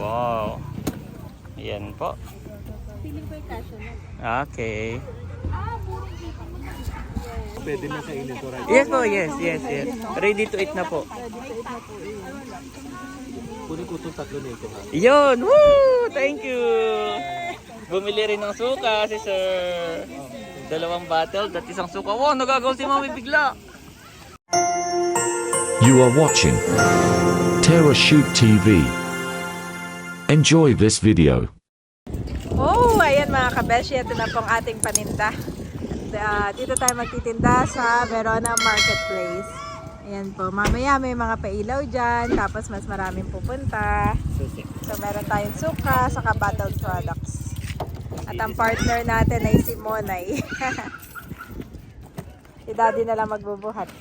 Wow. Ayan po. Feeling ko yung kasya na. Okay. Pwede na sa inyo to, right? Yes po, yes. Ready to eat na po. Kunin ko itong tatlo na ito, ha? Yun! Woo! Thank you! Bumili rin ng suka si sir. 2 bottle at isang suka. Wow, nagagaw si mami bigla. You are watching Terra Shoot TV. Enjoy this video. Oh, ayan mga kabeshi, ito na pong ating paninda. Dito tayo magtitinda sa Verona Marketplace. Ayan po, mamaya may mga pailaw dyan, tapos mas maraming pupunta. So meron tayong suka, saka bottled products. At ang partner natin ay si Monay. Si Daddy na lang magbubuhat.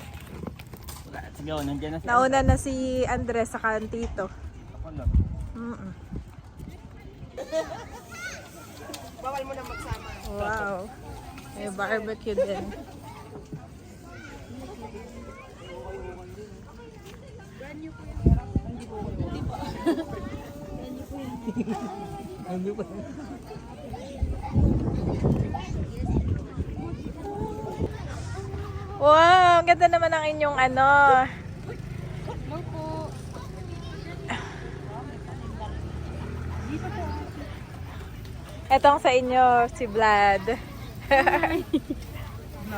Let's go, nandiyan na si Nauna na si Andres sa kantito. Bawal mo na magsama. Wow. May barbecue din. Wow, ang ganda naman ang inyong ano. Etong sa inyo, si Vlad.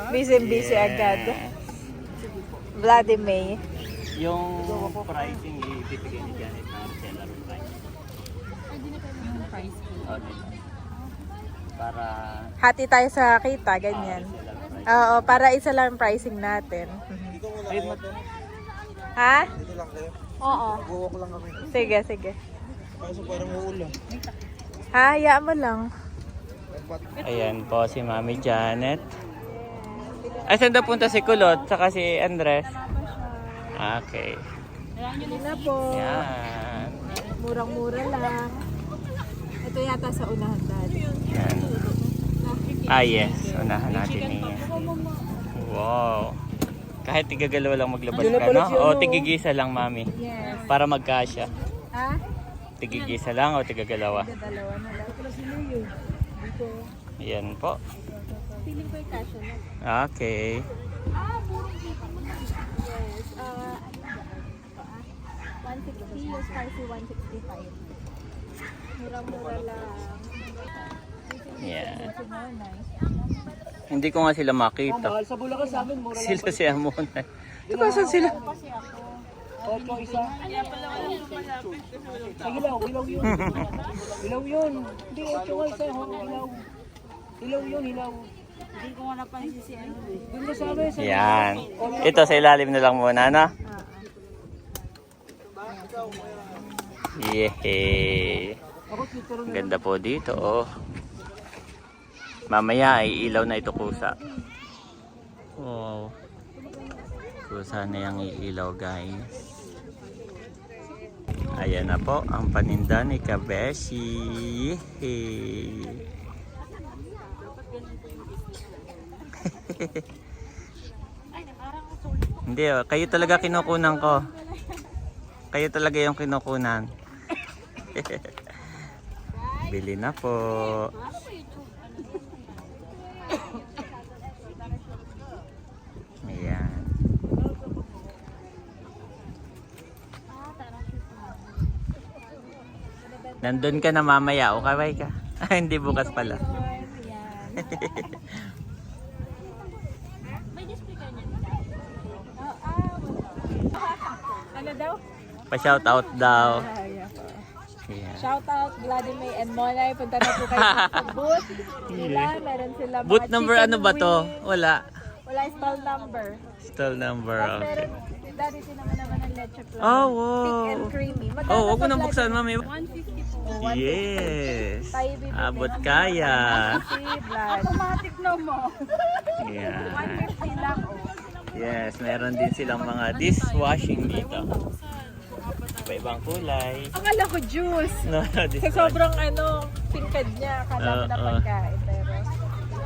Busy agad. Vlad May. Yung pricing ibibigay ni Janet na seller price. Yung price ko. Okay. Para Hati tayo sa kita, ganyan. seller price. Oo, para isa lang pricing natin. Ha? Dito lang kayo. Oo. Buwak lang kami. Sige. Kaso parang uulan. Ha, hayaan mo lang. Ayan po si Mami Janet. Ay, saan na punta si Kulot? Saka si Andres? Okay. Hindi na po. Yan. Murang-mura lang. Ito yata sa unahan dati. Yan. Ah, yes. Unahan natin niya. Wow. Kahit tigagalaw lang maglabas ka, no? O tigigisa lang, Mami. Yes. Para magkasya. Ha? Tigigisa lang o tigagalawa? Dalawa na lang. Dito. Yan po. Feeling ko yung kasya na. Okay. Yes. 160 yung spicy 165. Murang-mura lang. Yan. Hindi ko nga sila makita. Mahal sa Bulacan sa amin, mura lang. Sila si Amon. Diba saan sila? Ocho isa. Sa ilaw yun. Ilaw yun. Hindi, ocho nga isa. Ilaw. Ilaw yun, ilaw. Hindi ko nga napansin si ano. Doon ka sabi, sa Yan. Ito sa ilalim na lang muna, no? Yehey. Ganda po dito, oh. Mamaya ay ilaw na ito kusa. Wow. Kusa na yung iilaw, guys. Ayan na po ang paninda ni Kabeshi. Yehey. Hindi, oh, kayo talaga kinukunan ko. Kayo talaga yung kinukunan. Bili na po. Ayan. Nandun ka na mamaya, o kaway ka. Hindi bukas pala. Ano daw? Pa-shout out daw. Ayan. Shout out Vladimir and Monay. Punta na po kayo sa booth nila. Meron sila mga Booth number chicken ano ba to? wings. Wala. Wala stall number. Stall number, At okay. meron, daddy naman ng leche plan. Oh, wow. Thick and creamy. Magkano Oh, wag mo sa nang buksan, mami. 150 po. 150. Yes. Tayo bibili. Abot kaya. Si Vlad. Automatic na mo. Yan. 150 lang oh. Yes, meron din silang mga dishwashing dito. Iba-ibang kulay. Akala ko juice. No, Sa dishwashing. sobrang tingkad niya. Akala ko na pagkain. Pero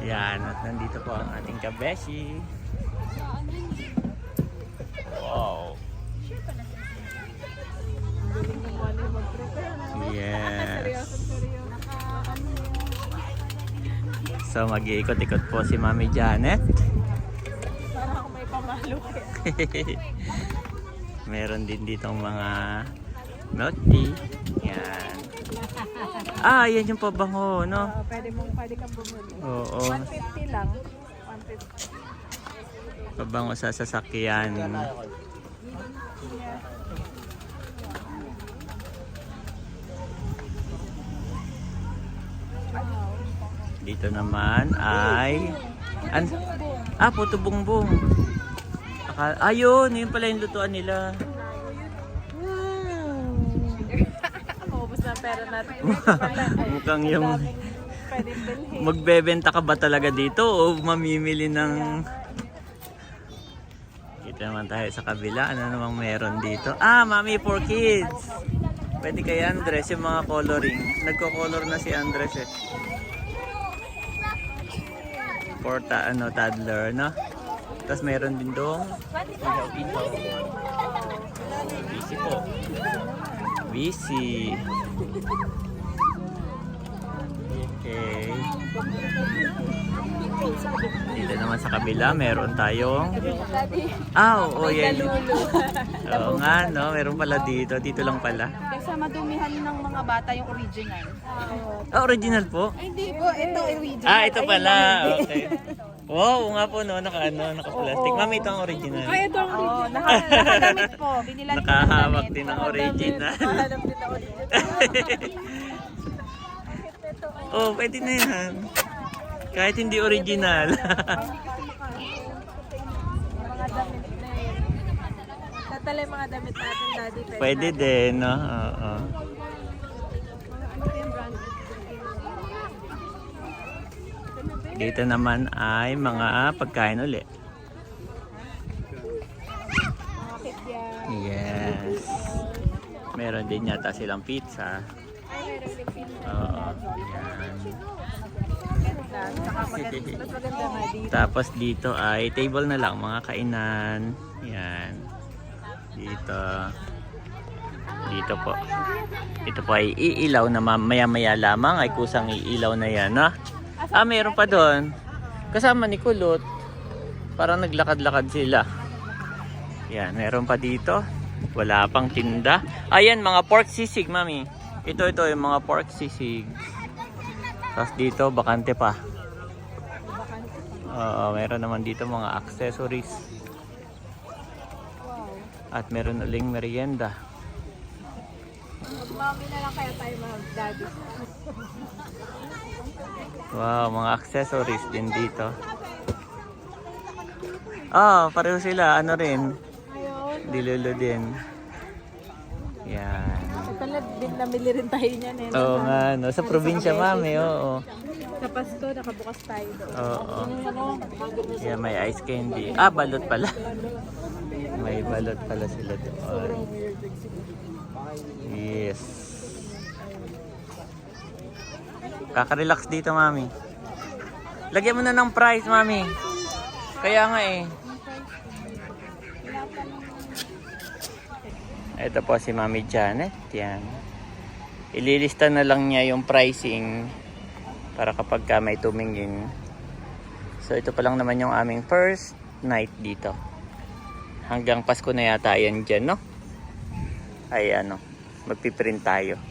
Yan, at nandito po ang ating Kabeshi. Wow. Yes. So mag-iikot-ikot po si Mami Janet. Para ako may pamalo. Meron din ditong mga milk tea. Yan. Ah, yan yung pabango, no? Pwede kang bumili. Oo. 150 lang. 150. Pabango sa sasakyan. Dito naman ay puto bongbong. Ayun, yun pala yung lutuan nila. Maubos na ang pera natin. Mukhang yung Pwedeng bilhin. magbebenta ka ba talaga dito o mamimili ng... Kita naman tayo sa kabila. Ano namang meron dito? Mami for kids. Pwede kay Andres yung mga coloring. Nagko-color na si Andres eh. For toddler, no? Tapos meron din dong ilaw-ilaw. Busy po. Busy. Okay. Dito naman sa kabila, meron tayong... Oo, yan. Oo nga, no? Meron pala dito. Dito lang pala. Kasi madumihan ng mga bata yung original. Original po? Ay, hindi po. Ito original. Ito pala. Okay. Wow, nga po, no? Naka-plastic. Mami, ito ang original. Ito ang original. Nakagamit po. Binilan ko ng Nakahawak damit. din ang original. Mahanap din ako dito. Oh, pwede na yan. Kahit hindi original. Mga damit na yun. Tatala yung mga damit natin, Daddy. Pwede din, no? Oo. Dito naman ay mga pagkain uli. Yes. Meron din yata silang pizza. Oo. Yan. Saka mas maganda nga dito. Tapos dito ay table na lang, mga kainan. Yan. Dito. Dito po. Ito po ay iilaw na maya-maya lamang ay kusang iilaw na yan, ha? Meron pa doon. Kasama ni Kulot. Parang naglakad-lakad sila. Yan, meron pa dito. Wala pang tinda. Ayan, mga pork sisig, Mami. Ito yung mga pork sisig. Tapos dito, bakante pa. Meron naman dito mga accessories. At meron uling merienda. Mami na lang kaya tayo mga Daddy. Wow, mga accessories din dito. Pareho sila. Ano rin? Dilulo din. Yan. Pala din namili rin tayo niyan eh. Oo nga, no? Sa probinsya, Mami, oo. Sa Pasko, nakabukas tayo doon. Oo. Yeah, may ice candy. Balot pala. May balot pala sila doon. Yes. Kaka-relax dito, Mami. Lagyan mo na ng price, Mami. Kaya nga eh. Ito po si Mami Janet. Yan. Ililista na lang niya yung pricing para kapag ka may tumingin. So ito pa lang naman yung aming first night dito. Hanggang Pasko na yata yan dyan, no? Ay magpiprint tayo.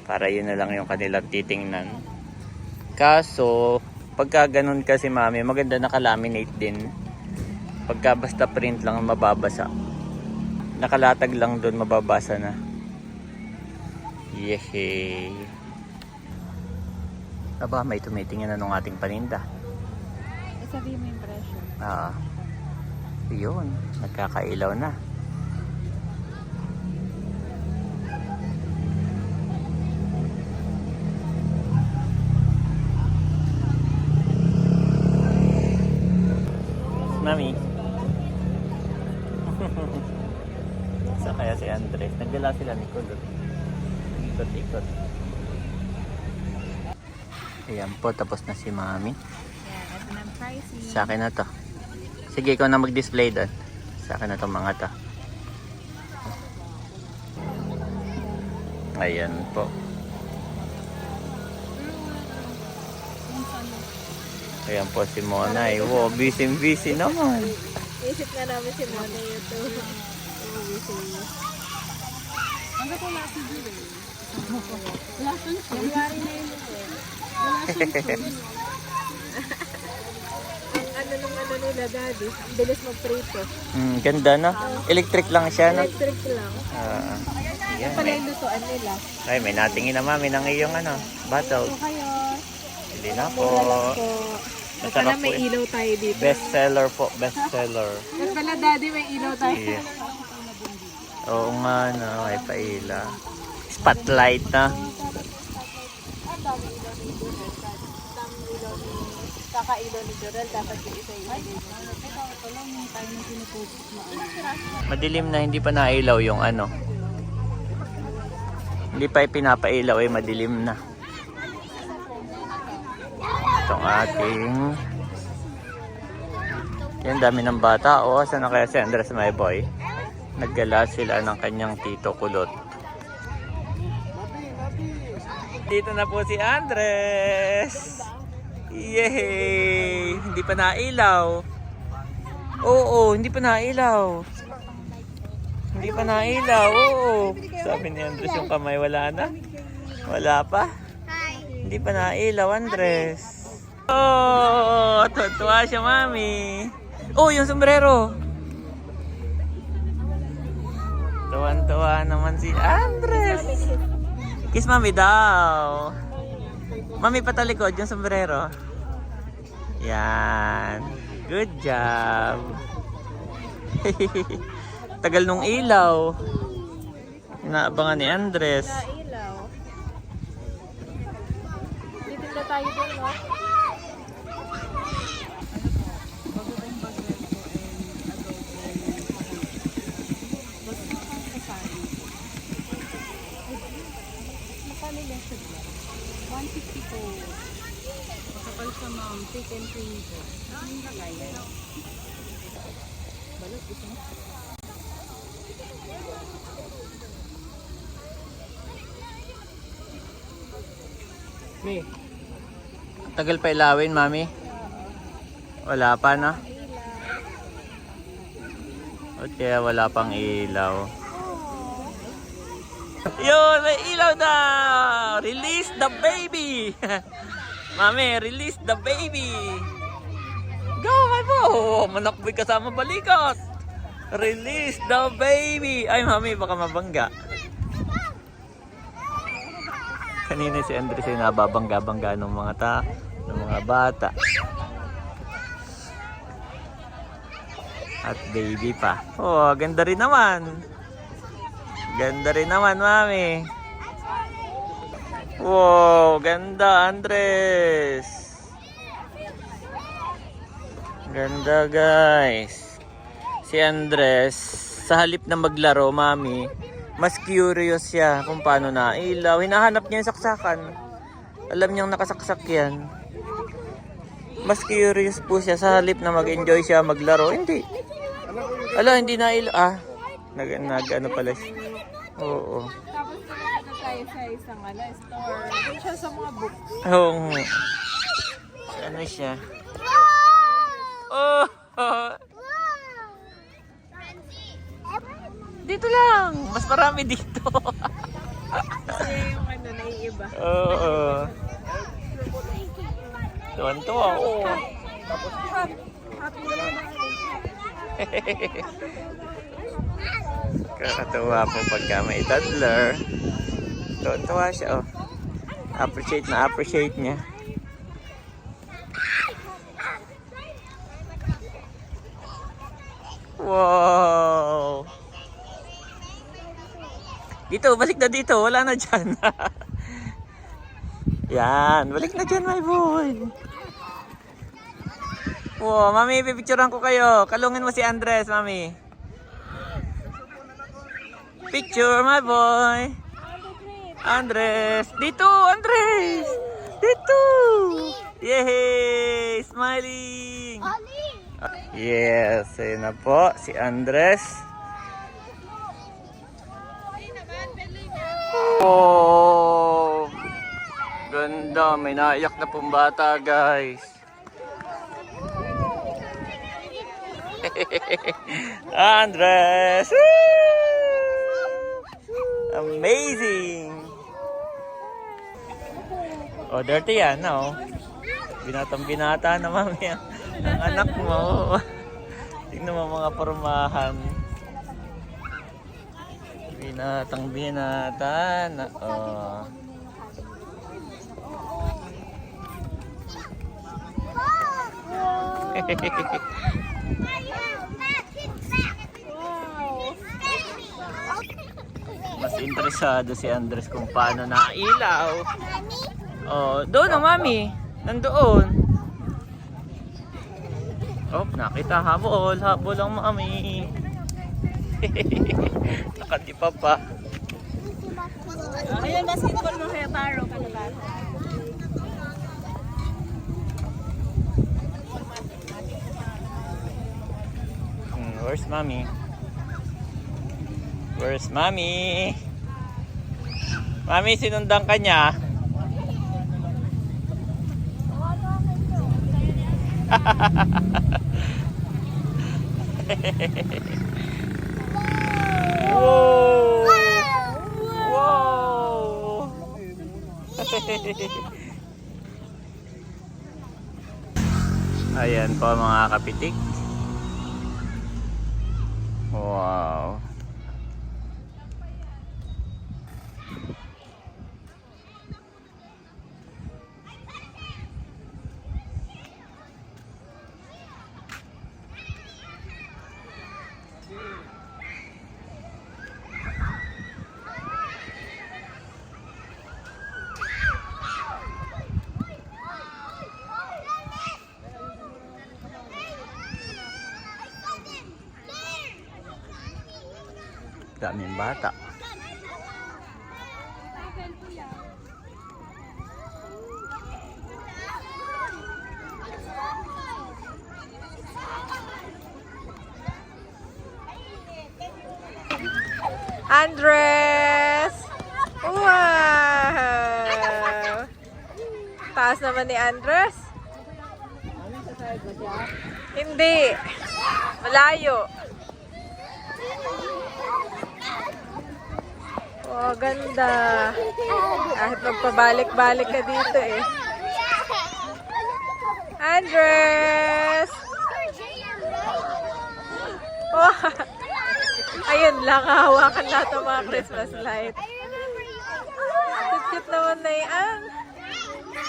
Para yun na lang yung kanilang titingnan. Kaso, pagka ganun kasi, Mami, maganda nakalaminate din. Pagka basta print lang mababasa. Nakalatag lang doon, mababasa na. Yehey. Aba, may tumitingin na nung ating paninda. Sabihin mo yung presyo. Yun, nagkakailaw na. Mami. Sa kaya si Andres. Nagdala sila ni Kulot. Ikot-ikot. Ayan po, tapos na si Mami. Yan, ito na ang pricing. Sa akin na to. Sige, ikaw na mag-display doon. Sa akin na to mga to. Ayan po. Ayan po si Monay. Wow, busy naman. Isip nga namin si Mona ito. Ang ano nila daddy, ang bilis magprito. Ganda no? Electric lang siya no? Electric lang. Ayan. Pala yung lutuan nila. Ay, may natingin na mami ng iyong bottle. Kayo. Hindi na po. Mura lang po. At pala Masarap may po eh. ilaw tayo dito. Best seller po, best seller. At pala daddy may ilaw tayo. Yeah. Oo nga no, may paila. Spotlight na. Kakailaw ni Jorel, dapat yung isa yung Madilim na, hindi pa nailaw yung Hindi pa pinapailaw eh, madilim na. Itong ating... Yan, dami ng bata. O, saan na kaya si Andres, my boy? Naggala sila ng kanyang tito kulot. Dito na po si Andres! Yay! Hindi pa nailaw. Oo, hindi pa nailaw. Hindi pa nailaw. Oo. Sabi ni Andres yung kamay, wala na. Wala pa. Hindi pa nailaw, Andres. Oh, tuwa siya, mami. Oh, yung sombrero. Tuwan-tuwa naman si Andres. Kiss mami daw. Mami, patalikod yung sombrero. Yan. Good job. Tagal nung ilaw. Inaabangan ni Andres. ilaw. Dito na tayo doon, no? Kapal sa mom, chicken finger. Ang lagay. Balot ito mo. Me. Tagal pa ilawin, mami? Wala pa, no? Okay, wala pang ilaw. Yun, may ilaw daw! Release the baby! Mami, release the baby! Go, my boy! Manakboy kasama balikat! Release the baby! Ay, mami, baka mabangga. Kanina si Andres ay nababangga-bangga ng mga bata. At baby pa. Oh, ganda rin naman. Ganda rin naman, mami. Wow, ganda, Andres. Ganda, guys. Si Andres, sa halip na maglaro, mami, mas curious siya kung paano nailaw. Hinahanap niya yung saksakan. Alam niyang nakasaksak yan. Mas curious po siya sa halip na mag-enjoy siya maglaro. Hindi. Ala, hindi nailaw. Nag-ano pala siya. Oo. Tapos pumunta tayo sa isang store. Doon siya sa mga books. Oo. Ano siya? Oh! Dito lang. Mas marami dito. Kasi yung naiiba. Oo. Tuwan-tuwa. Oo. Happy na naman. Kakatuwa po pagka may toddler. Tuwan-tuwa siya. Oh. Appreciate niya. Wow! Dito, balik na dito. Wala na dyan. Yan, balik na dyan, my boy. Wow, mami, pipicturean ko kayo. Kalungin mo si Andres, mami. Picture, my boy. Andres. Dito, Andres. Dito. Yay! Smiling. Yes, ayun na po. Si Andres. Wow! Ganda, may naiyak na pong bata, guys. Andres! Woo! Amazing! Oh, dirty yan, no? Binatang-binata na mami ang anak mo. Tingnan mo mga pormahan. Binatang-binata na. Oh. Mas interesado si Andres kung paano nailaw. Oh, doon ang mami. Nandoon. Oh, nakita habol. Habol ang mami. Nakatipa pa. Ayun, basketball mo kaya baro ka na ba? Where's mommy? Where's mommy? Mami, sinundan ka niya. Wow! Wow! Ayan po mga kapitik. Wow. Daming bata. Andres! Wow! Taas naman ni Andres. Hindi. Malayo. Oh, ganda. Kahit magpabalik-balik ka dito eh. Andres! Oh, ayun lang, hawakan lahat ng mga Christmas light. Cute naman na yan.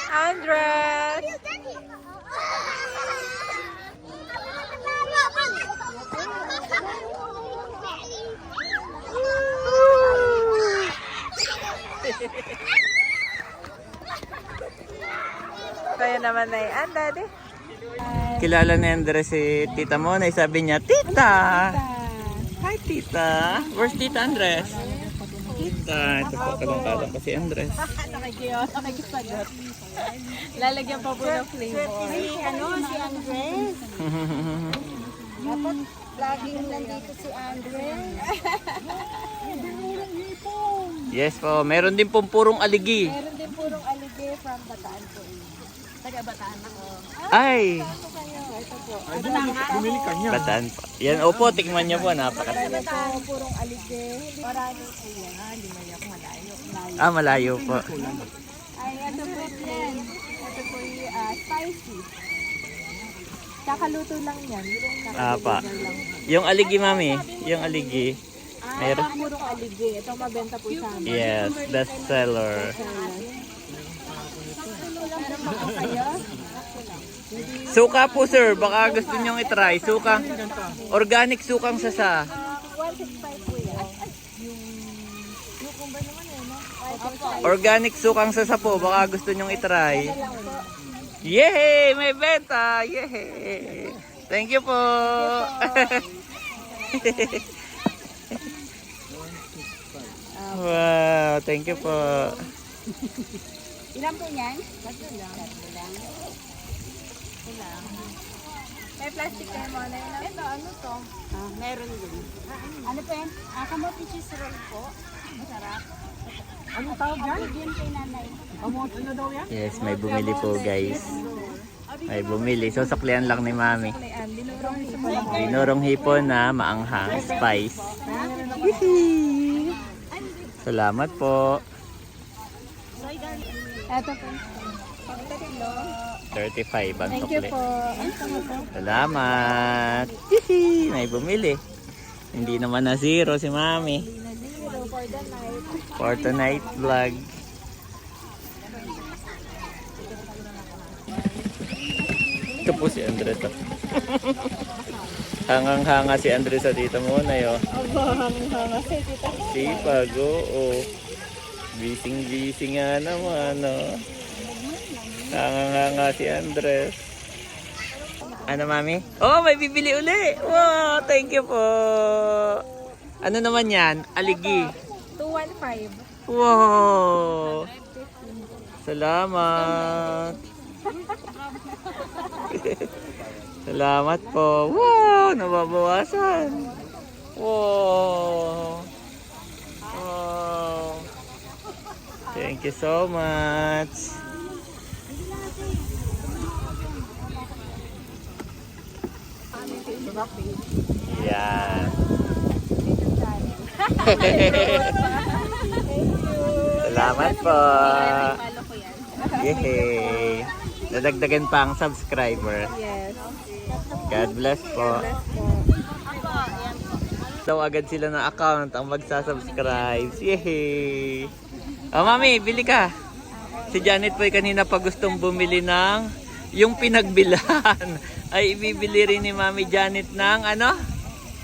Andres! Kaya naman na yan, daddy. Kilala ni Andres si tita mo na sabi niya, Tita! Hi, Tita! Where's Tita Andres? Tita! Ito po, kalong-kalong pa si Andres. Nakikisagot. Lalagyan pa po ng flavor. Si Andres. Dapat laging nandito si Andres. Yes po, meron din pong purong aligi. Meron din purong alige from Bataan po. Taga Bataan ako. Ay! Ito po. Bumili ka niya. Bataan po. Yan, opo, tikman niyo po, napakasarap. Ito purong alige. Marami po yan. Hindi mo yung malayo. Ah, malayo po. Ay, ito po yan. Ito po yung spicy. Kakaluto lang yan. Pa. Yung aligi, mami. Yung aligi. Meron. Purong alige. Ito mabenta po sa amin. Yes, best seller. Meron ba po kayo? Suka po, sir. Baka gusto nyong itry. Suka. Organic sukang sasa. 165 po yan. Yung kumba naman no? Organic sukang sasa po. Baka gusto nyong itry. Yay! May benta! Yay! Thank you po! Wow! Thank you po! Ilan po yan? Tatlo lang. May plastic kayo mo na yun? Ito, ano to? Meron din. Ano po yan? Kamote cheese roll po. Masarap. Anong tawag dyan? Amot ano daw yan? Yes, may bumili po guys. May bumili. Susuklian lang ni Mami. Dinurong hipon na maanghang spice. Salamat po. Eto po. 35 ang Thank you sukli. po. Salamat. Hihi, may bumili. Hindi naman na zero si Mami. For tonight vlog. Ito po si Andres. Hangang-hanga si Andres sa tita mo na yun. Hanga si tita. Sipag, oo. Bising-bising nga naman, no? Hangang-hanga si Andres. Ano, Mami? Oh, may bibili uli! Wow, thank you po! Ano naman yan? Aligi. 215. Wow! Salamat! Salamat po! Wow! Nababawasan! Wow! Wow! Thank you so much! Yan! Salamat po! Yehey! Nadagdagan pa ang subscriber. Yes. God bless po. Daw agad sila ng account ang magsasubscribe. Yehey! Oh, Mami, bili ka. Si Janet po ay kanina pa gustong bumili ng yung pinagbilan. Ay ibibili rin ni Mami Janet ng ano?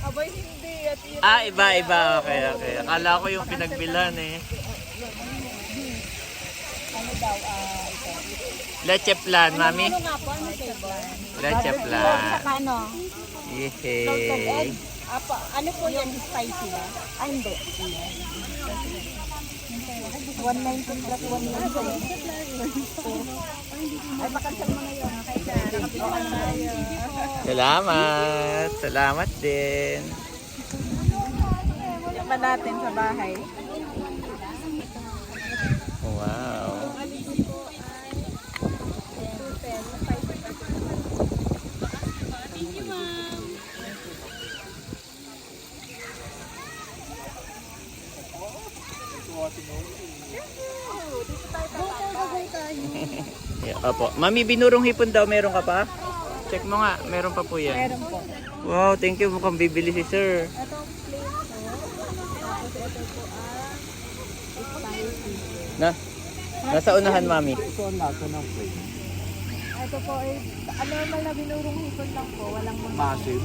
Abay, hindi. At yun. Iba. Okay. Akala ko yung pinagbilan eh. Leche plan, Mami. Ano nga po? Ano kayo ba? Leche plan. Ano? Yehey. Ano po yan? Spicy ba? Ah, hindi. 119 plus 119. Ay, pakansan mo na yun. Kaysa, nakapilihan tayo. Salamat din. Yung pa natin sa bahay. Wow. Yeah, opo. Mami, binurong hipon daw. Meron ka pa? Check mo nga. Meron pa po yan. Meron po. Wow, thank you. Mukhang bibili si sir. Itong plate po. Tapos ito po spicy. Nasa unahan, Mami. Ito ang lasa ng plate. Ito po ay normal na binurong hipon lang po. Walang mga... Masin.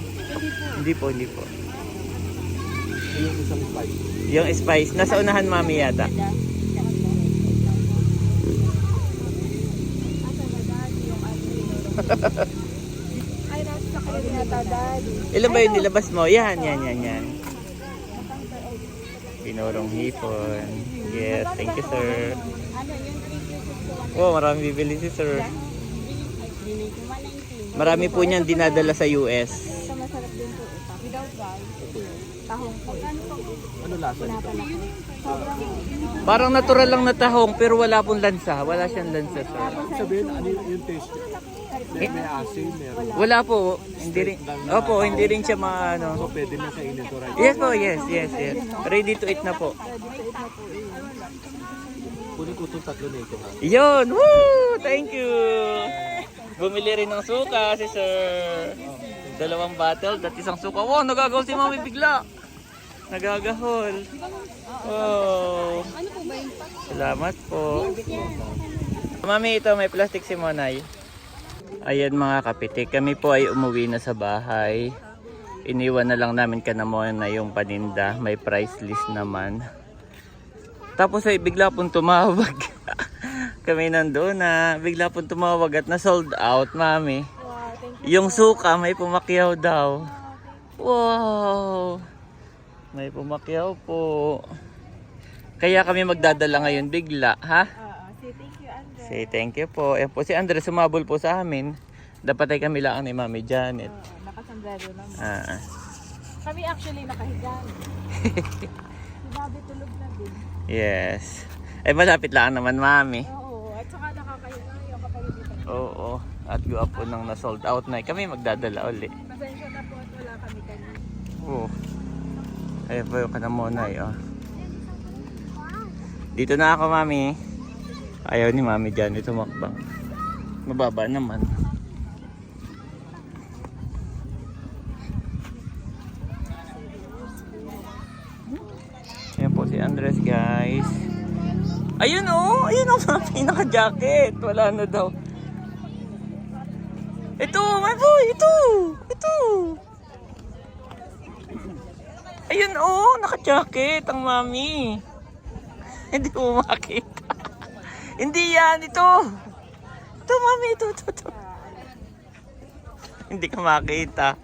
Hindi po. Yung isang spice. Yung spice. Nasa unahan, Mami, yata. Ay, nasa kayo din ata, Daddy. Ilan ba yung nilabas mo? Yan. Binurong hipon. Yes, thank you, sir. Oh, marami bibili si sir. Marami po niyan dinadala sa US. Ito masarap din po ito. Without rice. Tahong po. Ano lasa nito? Parang natural lang na tahong pero wala pong lansa. Wala siyang lansa, sir. Sabihin, ano yung taste niya? May asin, meron. Wala po. Hindi rin. Opo, hindi rin siya maano. So, pwede na kainin to right? Yes po, yes. Ready to eat na po. Kunin ko itong tatlo na ito, ha? Yun! Woo! Thank you! Bumili rin ng suka si sir. 2 bottle at isang suka. Wow! Nagagahol si Mami bigla! Nagagahol. Wow! Salamat po. Mami, ito may plastic si Monay. Ayan mga kapitik. Kami po ay umuwi na sa bahay. Iniwan na lang namin kanamon na yung paninda. May price list naman. Tapos ay bigla pong tumawag. Kami nandoon na. Bigla pong tumawag at na sold out, Mami. Yung suka may pumakyaw daw. Wow! May pumakyaw po. Kaya kami magdadala ngayon bigla, ha? Say thank you, Andres. Say thank you po. Ayan po si Andres sumabol po sa amin. Dapat ay kami lang ni Mami Janet. Nakasandero naman. Ah. Kami actually nakahiga. Si Bobby tulog na din. Yes. Eh, malapit lang naman, mami. Oo, at saka nakakayo kapag dito. Oo. At guwapo nang na-sold out na. Kami magdadala uli. Pasensya na po at wala kami kanina. Oo. Ayun po yung kanamonay, oh. Dito na ako, mami. Ayaw ni mami dyan. Ito makbang. Mababa naman. Ayan po si Andres, guys. Ayun, oh. Ayun, oh, mami. Naka-jacket. Wala na daw. Ito, my boy. Ito. Ito. Ayun, oh. Naka-jacket ang mami. Hindi mo makita. Hindi yan. Ito. Ito, mami. Ito. Hindi ka makita.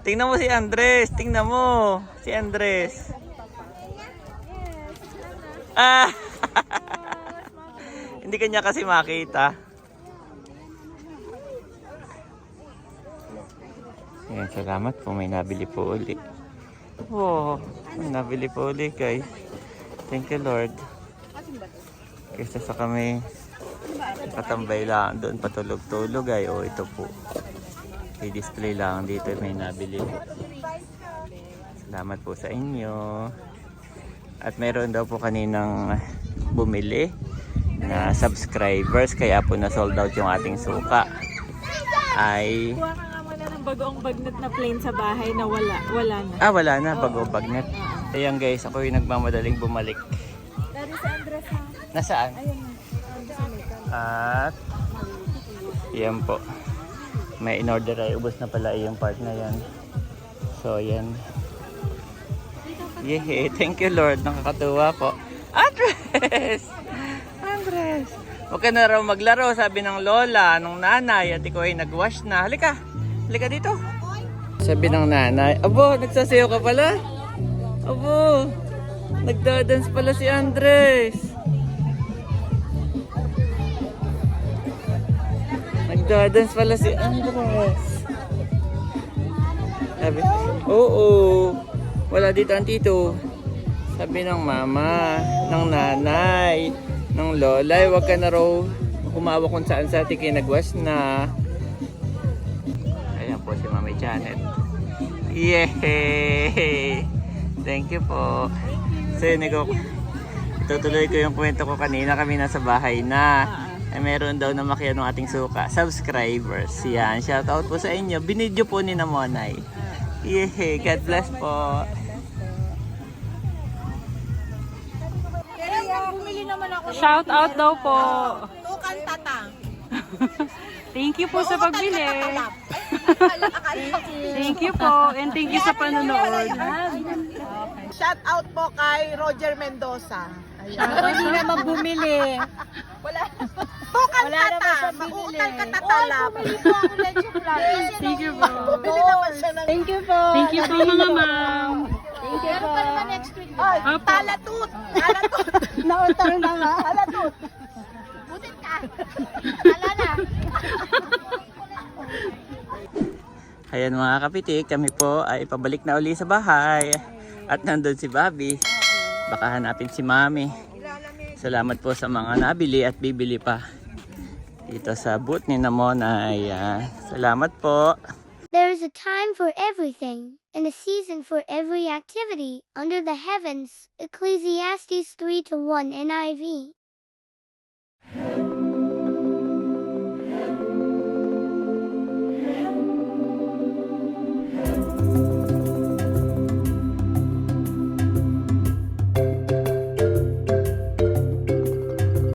Tingnan mo si Andres. Tingnan mo. Si Andres. Ah. Hindi kanya kasi makita. Ayan, salamat po. May nabili po uli. Oh, may nabili po uli, guys. Thank you, Lord. Kaysa sa kami katambay lang doon patulog-tulog ay ito po. I-display lang dito may nabili po. Salamat po sa inyo. At meron daw po kaninang bumili na subscribers kaya po na sold out yung ating suka. Ay Kuha ka nga muna ng bagoong bagnet na plain sa bahay na wala na. wala na bago bagnet. Ayan guys, ako yung nagmamadaling bumalik. Dari si Andres ha. Nasaan? Ayun na. At yan po. May in-order ay ubos na pala yung part na yan. So yan. Yehey, thank you Lord. Nakakatuwa po. Andres! Andres! Huwag ka na raw maglaro, sabi ng lola, ng nanay, at ikaw ay nag-wash na. Halika! Halika dito. Sabi ng nanay, abo, nagsasayaw ka pala? Abo, nagdadance pala si Andres. Nagdadance pala si Andres. Sabi, oo, wala dito ang tito. Sabi ng mama, ng nanay, ng lola, huwag ka na raw humawa kung saan sa ating kinagwas na. Ayan po si Mami Janet. Yay! Thank you po. So yun, itutuloy ko yung kwento ko kanina. Kami nasa bahay na. Ay meron daw na makiya ng ating suka. Subscribers. Yan. Shoutout po sa inyo. Binidyo po ni Namonay. Yay! God bless po. Shout out daw po. Tukan tatang. Thank you po sa pagbili. Thank you po. And thank you sa panonood. Shout out po kay Roger Mendoza. Hindi naman bumili. Tukan tata, mautang ka tatalap. Thank you po. Bili naman siya ng Thank you po mga ma'am. Thank you po. Ay, Opo. talatut. Talatut. Nautang na nga. Talatut. Butit ka. Tala na. Ayan mga kapitik, kami po ay pabalik na uli sa bahay. At nandun si Bobby. Baka hanapin si Mami. Salamat po sa mga nabili at bibili pa. Dito sa booth ni Namona. Ayan. Salamat po. There is a time for everything, and a season for every activity under the heavens. Ecclesiastes 3:1 NIV.